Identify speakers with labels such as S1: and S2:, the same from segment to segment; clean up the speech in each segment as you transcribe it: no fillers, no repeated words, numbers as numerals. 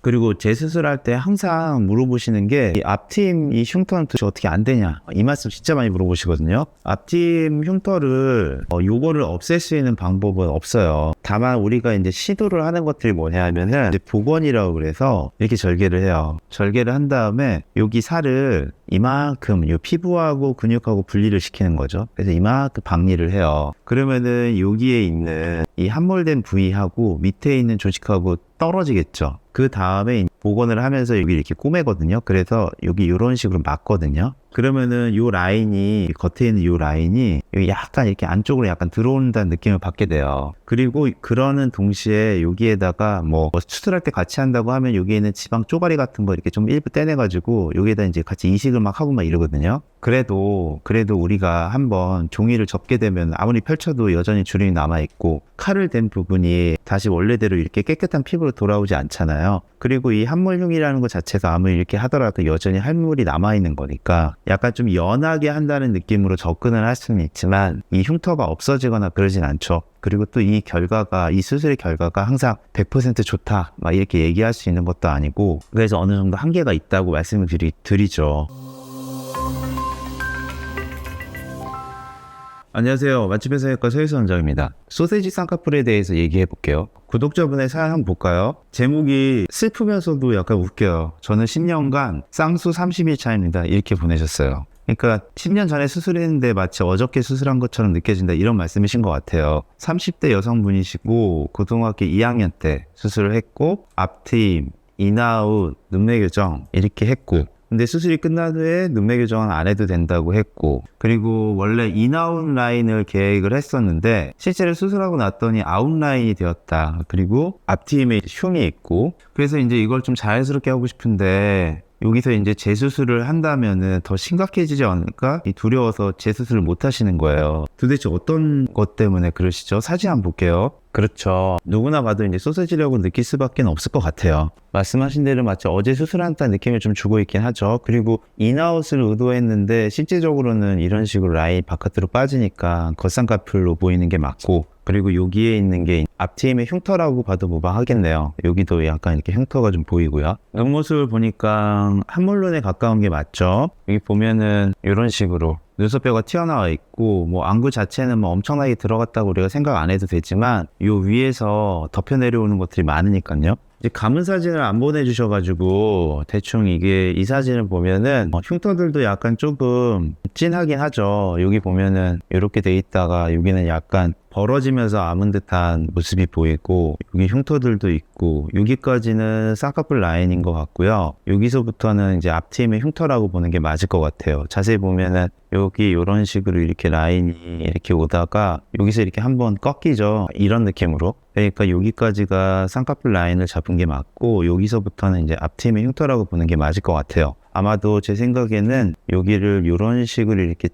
S1: 그리고 재수술할 때 항상 물어보시는 게 이 앞팀 이 흉터는 도대체 어떻게 안 되냐, 이 말씀 진짜 많이 물어보시거든요. 앞팀 흉터를 요거를 없앨 수 있는 방법은 없어요. 다만 우리가 이제 시도를 하는 것들이 뭐냐 하면은 이제 복원이라고 그래서 이렇게 절개를 해요. 절개를 한 다음에 여기 살을 이만큼 요 피부하고 근육하고 분리를 시키는 거죠. 그래서 이만큼 박리를 해요. 그러면은 여기에 있는 이 함몰된 부위하고 밑에 있는 조직하고 떨어지겠죠. 그 다음에 복원을 하면서 여기 이렇게 꼬매거든요. 그래서 여기 이런 식으로 막거든요. 그러면은 요 라인이, 겉에 있는 요 라인이 여기 약간 이렇게 안쪽으로 약간 들어온다는 느낌을 받게 돼요. 그리고 그러는 동시에 여기에다가 뭐 수술할 때 같이 한다고 하면 여기에 있는 지방 쪼가리 같은 거 이렇게 좀 일부 떼내가지고 여기에다 이제 같이 이식을 막 하고 막 이러거든요. 그래도 우리가 한번 종이를 접게 되면 아무리 펼쳐도 여전히 주름이 남아있고 칼을 댄 부분이 다시 원래대로 이렇게 깨끗한 피부로 돌아오지 않잖아요. 그리고 이 함몰흉이라는 것 자체가 아무리 이렇게 하더라도 여전히 함몰이 남아있는 거니까 약간 좀 연하게 한다는 느낌으로 접근을 할 수는 있지만 이 흉터가 없어지거나 그러진 않죠. 그리고 또 이 결과가, 이 수술의 결과가 항상 100% 좋다 막 이렇게 얘기할 수 있는 것도 아니고, 그래서 어느 정도 한계가 있다고 말씀을 드리죠. 안녕하세요. 맛집의 성형외과 서희수 원장입니다. 소세지 쌍꺼풀에 대해서 얘기해 볼게요. 구독자분의 사연 한번 볼까요? 제목이 슬프면서도 약간 웃겨요. 저는 10년간 쌍수 30일 차입니다. 이렇게 보내셨어요. 그러니까 10년 전에 수술했는데 마치 어저께 수술한 것처럼 느껴진다, 이런 말씀이신 것 같아요. 30대 여성분이시고 고등학교 2학년 때 수술을 했고 앞트임, 인아웃, 눈매 교정 이렇게 했고, 근데 수술이 끝난 후에 눈매 교정은 안 해도 된다고 했고, 그리고 원래 인아웃 라인을 계획을 했었는데 실제로 수술하고 났더니 아웃 라인이 되었다. 그리고 앞트임에 흉이 있고, 그래서 이제 이걸 좀 자연스럽게 하고 싶은데 여기서 이제 재수술을 한다면은 더 심각해지지 않을까? 두려워서 재수술을 못 하시는 거예요. 도대체 어떤 것 때문에 그러시죠? 사진 한번 볼게요. 그렇죠. 누구나 봐도 이제 소세지라고 느낄 수밖에 없을 것 같아요. 말씀하신 대로 마치 어제 수술한다는 느낌을 좀 주고 있긴 하죠. 그리고 인아웃을 의도했는데 실제적으로는 이런 식으로 라인 바깥으로 빠지니까 겉쌍꺼풀로 보이는 게 맞고, 그리고 여기에 있는 게 앞트임의 흉터라고 봐도 무방하겠네요. 여기도 약간 이렇게 흉터가 좀 보이고요. 옆모습을 보니까 함몰론에 가까운 게 맞죠. 여기 보면은 이런 식으로 눈썹뼈가 튀어나와 있고, 뭐 안구 자체는 뭐 엄청나게 들어갔다고 우리가 생각 안 해도 되지만 요 위에서 덮여 내려오는 것들이 많으니까요. 이제 감은 사진을 안 보내주셔가지고 대충 이 사진을 보면은 흉터들도 약간 조금 진하긴 하죠. 여기 보면은 이렇게 돼 있다가 여기는 약간 벌어지면서 아문 듯한 모습이 보이고, 여기 흉터들도 있고, 여기까지는 쌍꺼풀 라인인 것 같고요. 여기서부터는 이제 앞트임의 흉터라고 보는 게 맞을 것 같아요. 자세히 보면은 여기 이런 식으로 이렇게 라인이 이렇게 오다가 여기서 이렇게 한번 꺾이죠. 이런 느낌으로. 그러니까 여기까지가 쌍꺼풀 라인을 잡은 게 맞고, 여기서부터는 이제 앞트임의 흉터라고 보는 게 맞을 것 같아요. 아마도 제 생각에는 여기를 이런 식으로 이렇게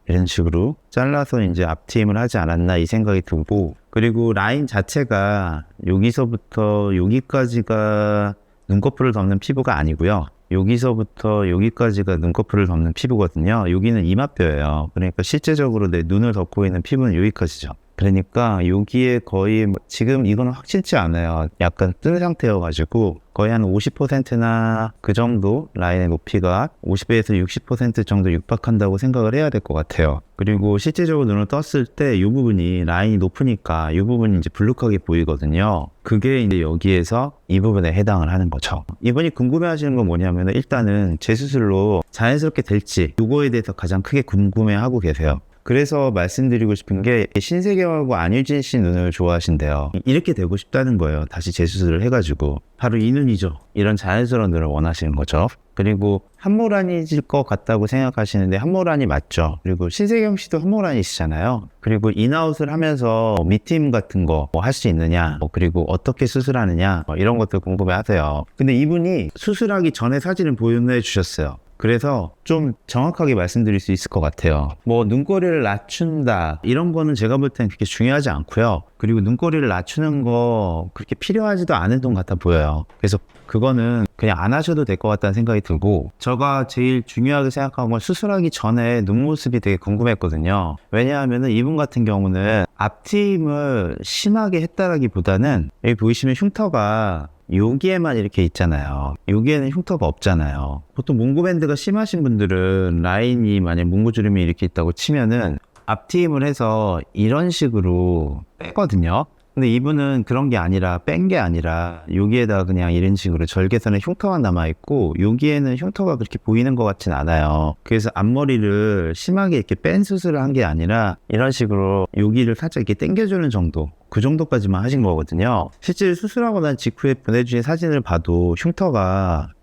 S1: 이런 식으로 잘라서 이제 앞트임을 하지 않았나, 이 생각이 들고, 그리고 라인 자체가 여기서부터 여기까지가 눈꺼풀을 덮는 피부가 아니고요. 여기서부터 여기까지가 눈꺼풀을 덮는 피부거든요. 여기는 이마뼈예요. 그러니까 실제적으로 내 눈을 덮고 있는 피부는 여기까지죠. 그러니까 여기에 거의 지금 이거는 확실치 않아요. 약간 뜬 상태여가지고 거의 한 50%나 그 정도 라인의 높이가 50에서 60% 정도 육박한다고 생각을 해야 될 것 같아요. 그리고 실제적으로 눈을 떴을 때 이 부분이 라인이 높으니까 이 부분이 이제 불룩하게 보이거든요. 그게 이제 여기에서 이 부분에 해당을 하는 거죠. 이분이 궁금해 하시는 건 뭐냐면 일단은 재수술로 자연스럽게 될지 이거에 대해서 가장 크게 궁금해 하고 계세요. 그래서 말씀드리고 싶은 게 신세경하고 안유진 씨 눈을 좋아하신대요. 이렇게 되고 싶다는 거예요. 다시 재수술을 해가지고. 바로 이 눈이죠. 이런 자연스러운 눈을 원하시는 거죠. 그리고 함몰란이질 것 같다고 생각하시는데 함몰란이 맞죠. 그리고 신세경 씨도 함몰란이시잖아요. 그리고 인아웃을 하면서 밑트임 같은 거 할 수 있느냐, 그리고 어떻게 수술하느냐, 이런 것들 궁금해 하세요. 근데 이분이 수술하기 전에 사진을 보내주셨어요. 그래서 좀 정확하게 말씀드릴 수 있을 것 같아요. 뭐 눈꼬리를 낮춘다 이런 거는 제가 볼 때는 그렇게 중요하지 않고요. 그리고 눈꼬리를 낮추는 거 그렇게 필요하지도 않은 돈 같아 보여요. 그래서 그거는 그냥 안 하셔도 될 것 같다는 생각이 들고, 제가 제일 중요하게 생각한 건 수술하기 전에 눈 모습이 되게 궁금했거든요. 왜냐하면은 이분 같은 경우는 앞트임을 심하게 했다라기보다는 여기 보이시면 흉터가 여기에만 이렇게 있잖아요. 여기에는 흉터가 없잖아요. 보통 몽고밴드가 심하신 분들은 라인이 만약 몽고주름이 이렇게 있다고 치면은 앞트임을 해서 이런 식으로 빼거든요. 근데 이분은 그런 게 아니라, 뺀 게 아니라 여기에다가 그냥 이런 식으로 절개선에 흉터가 남아있고 여기에는 흉터가 그렇게 보이는 것 같진 않아요. 그래서 앞머리를 심하게 이렇게 뺀 수술을 한 게 아니라 이런 식으로 여기를 살짝 이렇게 당겨주는 정도, 그 정도까지만 하신 거거든요. 실제 수술하고 난 직후에 보내주신 사진을 봐도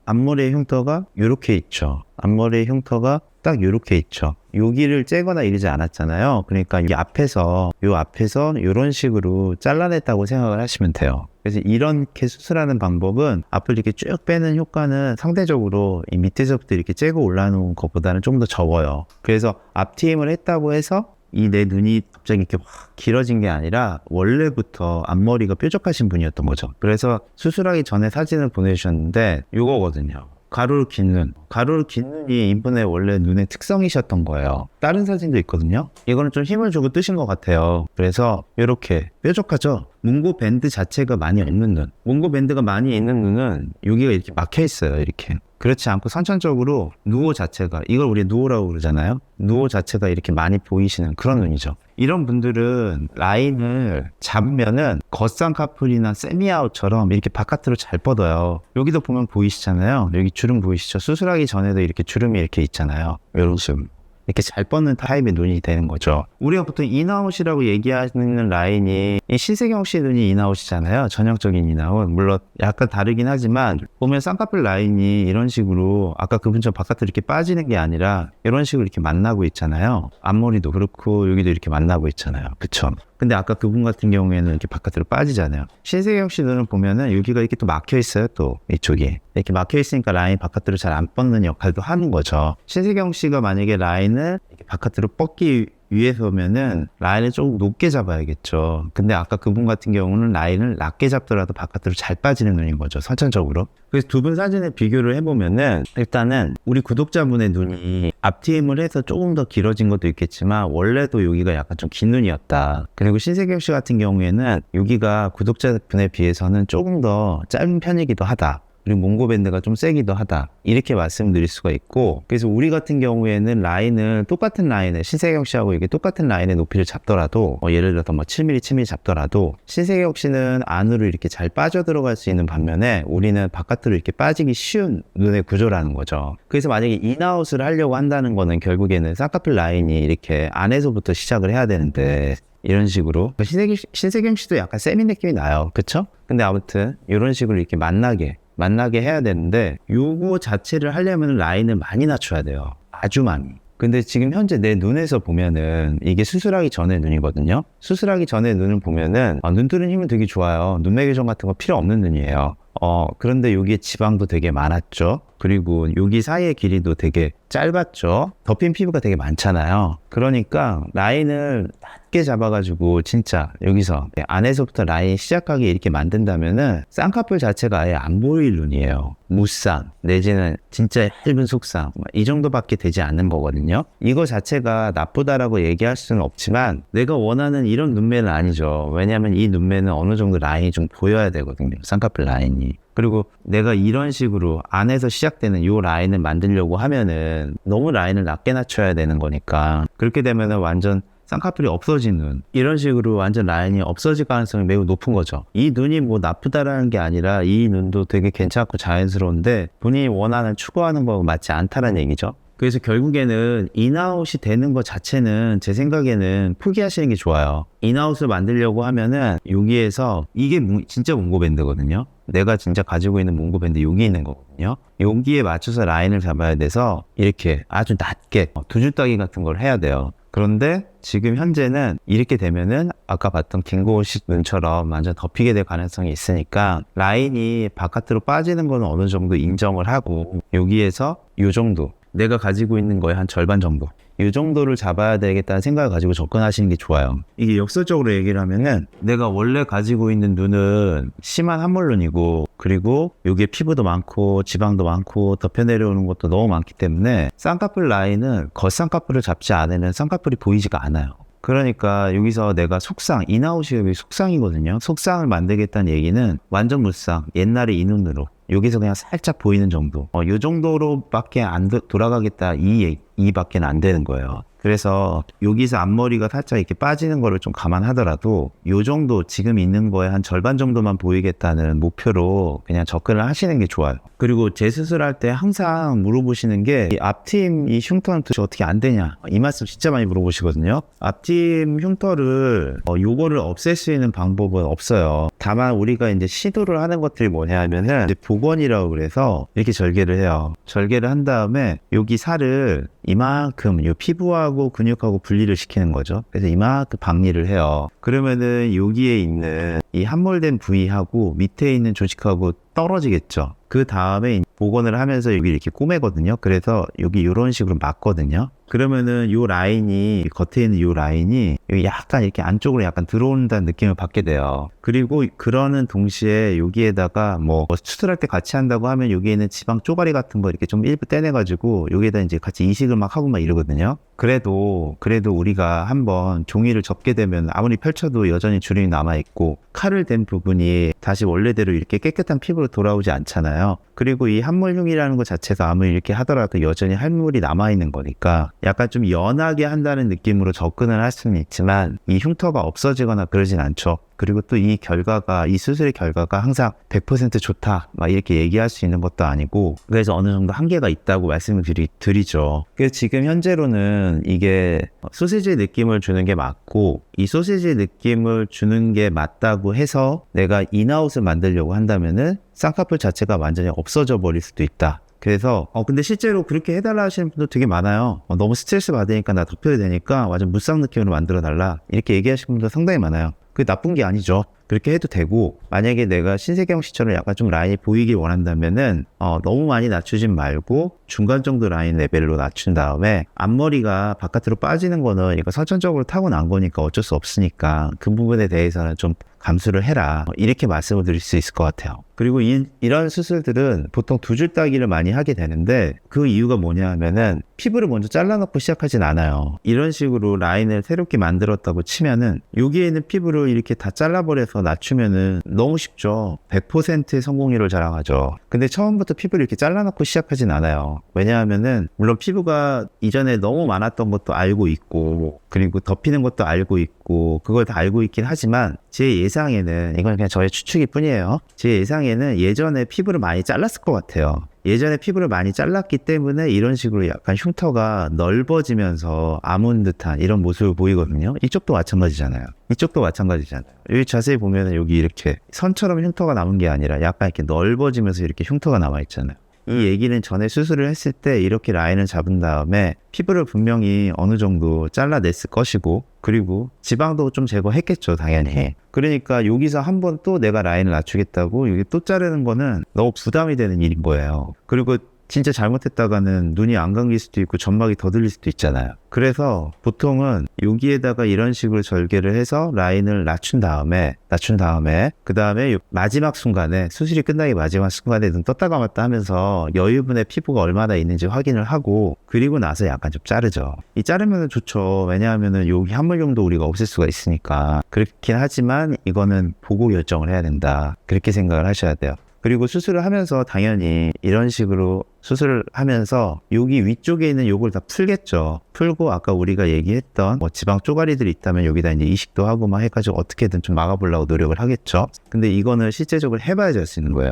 S1: 앞머리의 흉터가 이렇게 있죠. 앞머리의 흉터가 딱 이렇게 있죠. 여기를 째거나 이러지 않았잖아요. 그러니까 이 앞에서 이런 식으로 잘라냈다고 생각을 하시면 돼요. 그래서 이렇게 수술하는 방법은 앞을 이렇게 쭉 빼는 효과는 상대적으로 이 밑에서부터 이렇게 째고 올라오는 것보다는 좀 더 적어요. 그래서 앞트임을 했다고 해서 이 내 눈이 갑자기 이렇게 확 길어진 게 아니라 원래부터 앞머리가 뾰족하신 분이었던 거죠. 그래서 수술하기 전에 사진을 보내주셨는데 이거거든요. 가로로 긴 눈. 가로로 긴 눈이 이분의 원래 눈의 특성이셨던 거예요. 다른 사진도 있거든요. 이거는 좀 힘을 주고 뜨신 것 같아요. 그래서 이렇게 뾰족하죠? 몽고 밴드 자체가 많이 없는 눈. 몽고 밴드가 많이 있는 눈은 여기가 이렇게 막혀 있어요. 이렇게. 그렇지 않고 선천적으로 누오 자체가, 이걸 우리 누오라고 그러잖아요. 누오 자체가 이렇게 많이 보이시는 그런 눈이죠. 이런 분들은 라인을 잡으면은 겉쌍꺼풀이나 세미아웃처럼 이렇게 바깥으로 잘 뻗어요. 여기도 보면 보이시잖아요. 여기 주름 보이시죠? 수술하기 전에도 이렇게 주름이 이렇게 있잖아요. 이런 식으로. 이렇게 잘 뻗는 타입의 눈이 되는 거죠. 우리가 보통 인아웃이라고 얘기하는 라인이 이 신세경 씨 눈이 인아웃이잖아요. 전형적인 인아웃. 물론 약간 다르긴 하지만 보면 쌍꺼풀 라인이 이런 식으로 아까 그분처럼 바깥으로 이렇게 빠지는 게 아니라 이런 식으로 이렇게 만나고 있잖아요. 앞머리도 그렇고 여기도 이렇게 만나고 있잖아요. 그쵸? 근데 아까 그분 같은 경우에는 이렇게 바깥으로 빠지잖아요. 신세경 씨 눈을 보면은 여기가 이렇게 또 막혀 있어요. 또 이쪽이 이렇게 막혀 있으니까 라인이 바깥으로 잘 안 뻗는 역할도 하는 거죠. 신세경 씨가 만약에 라인을 이렇게 바깥으로 뻗기 위해서면은 라인을 조금 높게 잡아야겠죠. 근데 아까 그분 같은 경우는 라인을 낮게 잡더라도 바깥으로 잘 빠지는 눈인 거죠. 선천적으로. 그래서 두 분 사진을 비교를 해보면은 일단은 우리 구독자분의 눈이 앞트임을 해서 조금 더 길어진 것도 있겠지만 원래도 여기가 약간 좀 긴 눈이었다. 그리고 신세경 씨 같은 경우에는 여기가 구독자분에 비해서는 조금 더 짧은 편이기도 하다. 그리고 몽고밴드가 좀 세기도 하다. 이렇게 말씀드릴 수가 있고, 그래서 우리 같은 경우에는 라인을 똑같은 라인에 신세경 씨하고 이게 똑같은 라인의 높이를 잡더라도 예를 들어서 7mm, 7mm 잡더라도 신세경 씨는 안으로 이렇게 잘 빠져 들어갈 수 있는 반면에 우리는 바깥으로 이렇게 빠지기 쉬운 눈의 구조라는 거죠. 그래서 만약에 인아웃을 하려고 한다는 거는 결국에는 쌍꺼풀 라인이 이렇게 안에서부터 시작을 해야 되는데 이런 식으로 신세경 씨도 약간 세미 느낌이 나요. 그쵸? 근데 아무튼 이런 식으로 이렇게 만나게 해야 되는데 요거 자체를 하려면 라인을 많이 낮춰야 돼요. 아주 많이. 근데 지금 현재 내 눈에서 보면은 이게 수술하기 전의 눈이거든요. 수술하기 전의 눈을 보면은 눈 뜨는 힘은 되게 좋아요. 눈매 교정 같은 거 필요 없는 눈이에요. 그런데 여기에 지방도 되게 많았죠. 그리고 여기 사이의 길이도 되게 짧았죠. 덮인 피부가 되게 많잖아요. 그러니까 라인을 낮게 잡아가지고 진짜 여기서 안에서부터 라인 시작하게 이렇게 만든다면은 쌍꺼풀 자체가 아예 안 보일 눈이에요. 무쌍 내지는 진짜 얇은 속쌍 이 정도밖에 되지 않는 거거든요. 이거 자체가 나쁘다라고 얘기할 수는 없지만 내가 원하는 이런 눈매는 아니죠. 왜냐하면 이 눈매는 어느 정도 라인이 좀 보여야 되거든요. 쌍꺼풀 라인이. 그리고 내가 이런 식으로 안에서 시작되는 이 라인을 만들려고 하면은 너무 라인을 낮게 낮춰야 되는 거니까 그렇게 되면은 완전 쌍꺼풀이 없어진 눈 이런 식으로 완전 라인이 없어질 가능성이 매우 높은 거죠. 이 눈이 뭐 나쁘다라는 게 아니라 이 눈도 되게 괜찮고 자연스러운데 본인이 원하는 추구하는 거와 맞지 않다는 얘기죠. 그래서 결국에는 인아웃이 되는 것 자체는 제 생각에는 포기하시는 게 좋아요. 인아웃을 만들려고 하면은 여기에서 이게 진짜 몽고밴드거든요. 내가 진짜 가지고 있는 몽고밴드 여기 있는 거거든요. 여기에 맞춰서 라인을 잡아야 돼서 이렇게 아주 낮게 두 줄따기 같은 걸 해야 돼요. 그런데 지금 현재는 이렇게 되면은 아까 봤던 김고은씨 눈처럼 완전 덮이게 될 가능성이 있으니까 라인이 바깥으로 빠지는 거는 어느 정도 인정을 하고 여기에서 요 정도 내가 가지고 있는 거의 한 절반 정도. 이 정도를 잡아야 되겠다는 생각을 가지고 접근하시는 게 좋아요. 이게 역설적으로 얘기를 하면은 내가 원래 가지고 있는 눈은 심한 함몰눈이고, 그리고 여기에 피부도 많고 지방도 많고 덮여 내려오는 것도 너무 많기 때문에 쌍꺼풀 라인은 겉쌍꺼풀을 잡지 않으면 쌍꺼풀이 보이지가 않아요. 그러니까 여기서 내가 속쌍, 인아웃이 속쌍이거든요. 속쌍을 만들겠다는 얘기는 완전 무쌍, 옛날에 이 눈으로 여기서 그냥 살짝 보이는 정도, 요 정도로밖에 안 돌아가겠다, 이밖에 안 되는 거예요. 그래서 여기서 앞머리가 살짝 이렇게 빠지는 거를 좀 감안하더라도 요 정도 지금 있는 거에 한 절반 정도만 보이겠다는 목표로 그냥 접근을 하시는 게 좋아요. 그리고 재수술할 때 항상 물어보시는 게 이 앞팀 이 흉터는 도대체 어떻게 안 되냐, 이 말씀 진짜 많이 물어보시거든요. 앞팀 흉터를 요거를 없앨 수 있는 방법은 없어요. 다만 우리가 이제 시도를 하는 것들이 뭐냐 하면은 이제 복원이라고 그래서 이렇게 절개를 해요. 절개를 한 다음에 여기 살을 이만큼 요 피부하고 근육하고 분리를 시키는 거죠. 그래서 이만큼 박리를 해요. 그러면은 여기에 있는 이 함몰된 부위하고 밑에 있는 조직하고 떨어지겠죠. 그 다음에 복원을 하면서 여기 이렇게 꼬매거든요. 그래서 여기 이런 식으로 막거든요. 그러면은 요 라인이, 겉에 있는 요 라인이 여기 약간 이렇게 안쪽으로 약간 들어온다는 느낌을 받게 돼요. 그리고 그러는 동시에 여기에다가 뭐 수술할 때 같이 한다고 하면 여기에 있는 지방 쪼가리 같은 거 이렇게 좀 일부 떼내가지고 여기에다 이제 같이 이식을 막 하고 막 이러거든요. 그래도 우리가 한번 종이를 접게 되면 아무리 펼쳐도 여전히 주름이 남아있고 칼을 댄 부분이 다시 원래대로 이렇게 깨끗한 피부로 돌아오지 않잖아요. 그리고 이 함몰흉이라는 것 자체가 아무리 이렇게 하더라도 여전히 함몰이 남아있는 거니까 약간 좀 연하게 한다는 느낌으로 접근을 할 수는 있지만 이 흉터가 없어지거나 그러진 않죠. 그리고 또 이 결과가, 이 수술의 결과가 항상 100% 좋다 막 이렇게 얘기할 수 있는 것도 아니고, 그래서 어느 정도 한계가 있다고 말씀을 드리죠. 그래서 지금 현재로는 이게 소시지 느낌을 주는 게 맞고, 이 소시지 느낌을 주는 게 맞다고 해서 내가 인아웃을 만들려고 한다면은 쌍꺼풀 자체가 완전히 없어져 버릴 수도 있다. 그래서 근데 실제로 그렇게 해달라 하시는 분도 되게 많아요. 너무 스트레스 받으니까 나 덮여야 되니까 완전 무쌍 느낌으로 만들어 달라, 이렇게 얘기하시는 분도 상당히 많아요. 그게 나쁜 게 아니죠. 그렇게 해도 되고, 만약에 내가 신세경 씨처럼 약간 좀 라인이 보이길 원한다면은 너무 많이 낮추진 말고 중간 정도 라인 레벨로 낮춘 다음에 앞머리가 바깥으로 빠지는 거는 이거 선천적으로 타고난 거니까 어쩔 수 없으니까 그 부분에 대해서는 좀 감수를 해라, 이렇게 말씀을 드릴 수 있을 것 같아요. 그리고 이런 수술들은 보통 두 줄 따기를 많이 하게 되는데, 그 이유가 뭐냐 하면은 피부를 먼저 잘라놓고 시작하진 않아요. 이런 식으로 라인을 새롭게 만들었다고 치면은 여기에 있는 피부를 이렇게 다 잘라버려서 낮추면은 너무 쉽죠. 100%의 성공률을 자랑하죠. 근데 처음부터 피부를 이렇게 잘라놓고 시작하진 않아요. 왜냐하면은 물론 피부가 이전에 너무 많았던 것도 알고 있고, 그리고 덮이는 것도 알고 있고, 그걸 다 알고 있긴 하지만 제 예상에는, 이건 그냥 저의 추측일 뿐이에요, 제 예상에는 예전에 피부를 많이 잘랐을 것 같아요. 예전에 피부를 많이 잘랐기 때문에 이런 식으로 약간 흉터가 넓어지면서 아문 듯한 이런 모습을 보이거든요. 이쪽도 마찬가지잖아요. 여기 자세히 보면은 여기 이렇게 선처럼 흉터가 남은 게 아니라 약간 이렇게 넓어지면서 이렇게 흉터가 남아있잖아요. 이 얘기는 전에 수술을 했을 때 이렇게 라인을 잡은 다음에 피부를 분명히 어느 정도 잘라냈을 것이고, 그리고 지방도 좀 제거했겠죠, 당연히. 그러니까 여기서 한번 또 내가 라인을 낮추겠다고 여기 또 자르는 거는 너무 부담이 되는 일인 거예요. 그리고 진짜 잘못했다가는 눈이 안 감길 수도 있고 점막이 더 들릴 수도 있잖아요. 그래서 보통은 여기에다가 이런 식으로 절개를 해서 라인을 낮춘 다음에 그 다음에 마지막 순간에, 수술이 끝나기 마지막 순간에 눈 떴다 감았다 하면서 여유분의 피부가 얼마나 있는지 확인을 하고, 그리고 나서 약간 좀 자르죠. 이 자르면 좋죠. 왜냐하면은 여기 함몰용도 우리가 없앨 수가 있으니까. 그렇긴 하지만 이거는 보고 결정을 해야 된다, 그렇게 생각을 하셔야 돼요. 그리고 수술을 하면서 당연히 이런 식으로 수술을 하면서 여기 위쪽에 있는 요걸 다 풀겠죠. 풀고 아까 우리가 얘기했던 뭐 지방 쪼가리들이 있다면 여기다 이제 이식도 하고 막 해가지고 어떻게든 좀 막아보려고 노력을 하겠죠. 근데 이거는 실제적으로 해봐야지 할 수 있는 거예요.